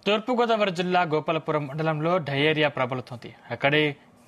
తూర్పుగోదావరి జిల్లా గోపాలపురం మండలంలో డయేరియా ప్రబలుతోంది. అక్కడే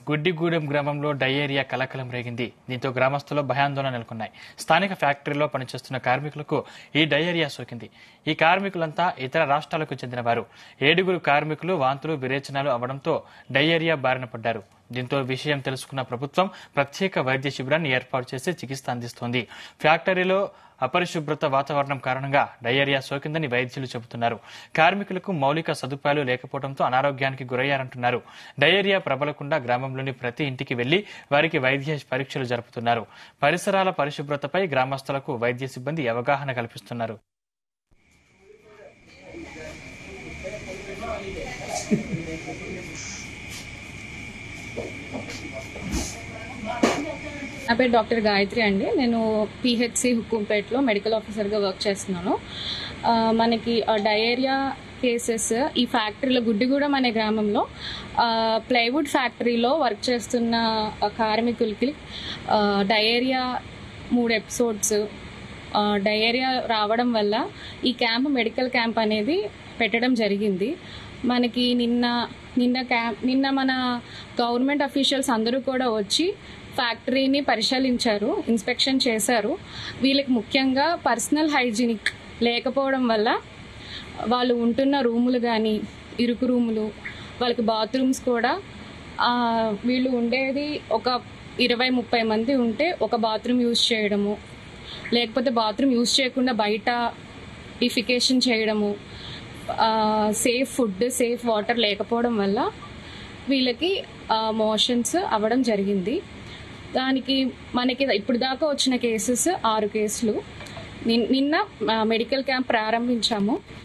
గుడ్డిగూడెం గ్రామంలో డయేరియా కలకలం రేగింది. దీంతో గ్రామస్తులు భయాందోళన నెలకొన్నాయి. స్థానిక ఫ్యాక్టరీలో పనిచేస్తున్న కార్మికులకు ఈ డయేరియా సోకింది. ఈ కార్మికులంతా ఇతర రాష్ట్రాలకు చెందిన వారు. 7 కార్మికులు వాంతులు విరేచనాలు అవడంతో డయేరియా బారిన పడ్డారు. దీంతో విషయం తెలుసుకున్న ప్రభుత్వం ప్రత్యేక వైద్య శిబిరాన్ని ఏర్పాటు చేసి చికిత్స అందిస్తోంది. ఫ్యాక్టరీలో అపరిశుభ్రత వాతావరణం కారణంగా డయేరియా సోకిందని వైద్యులు చెబుతున్నారు. కార్మికులకు మౌలిక సదుపాయాలు లేకపోవడంతో అనారోగ్యానికి గురయ్యారంటున్నారు. డయేరియా ప్రబలకుండా గ్రామంలోని ప్రతి ఇంటికి వెళ్లి వారికి వైద్య పరీక్షలు జరుపుతున్నారు. పరిసరాల పరిశుభ్రతపై గ్రామస్తులకు వైద్య సిబ్బంది అవగాహన కల్పిస్తున్నారు. నా పేరు డాక్టర్ గాయత్రి అండి. నేను పిహెచ్సి హుకుంపేటలో మెడికల్ ఆఫీసర్గా వర్క్ చేస్తున్నాను. మనకి డయేరియా కేసెస్ ఈ ఫ్యాక్టరీలో గుడ్డిగూడెం అనే గ్రామంలో ప్లైవుడ్ ఫ్యాక్టరీలో వర్క్ చేస్తున్న కార్మికులకి డయేరియా 3 ఎపిసోడ్స్ డయేరియా రావడం వల్ల ఈ క్యాంప్ మెడికల్ క్యాంప్ అనేది పెట్టడం జరిగింది. మనకి నిన్న మన గవర్నమెంట్ అఫీషియల్స్ అందరూ కూడా వచ్చి ఫ్యాక్టరీని పరిశీలించారు, ఇన్స్పెక్షన్ చేశారు. వీళ్ళకి ముఖ్యంగా పర్సనల్ హైజీనిక్ లేకపోవడం వల్ల వాళ్ళు ఉంటున్న రూములు కానీ ఇరుకు రూములు, వాళ్ళకి బాత్రూమ్స్ కూడా వీళ్ళు ఉండేది ఒక 20-30 మంది ఉంటే ఒక బాత్రూమ్ యూజ్ చేయడము, లేకపోతే బాత్రూమ్ యూజ్ చేయకుండా బయట డిఫికేషన్ చేయడము, సేఫ్ ఫుడ్ సేఫ్ వాటర్ లేకపోవడం వల్ల వీళ్ళకి మోషన్స్ అవ్వడం జరిగింది. దానికి మనకి ఇప్పుడు దాకా వచ్చిన కేసెస్ 6 కేసులు. నిన్న మెడికల్ క్యాంప్ ప్రారంభించాము.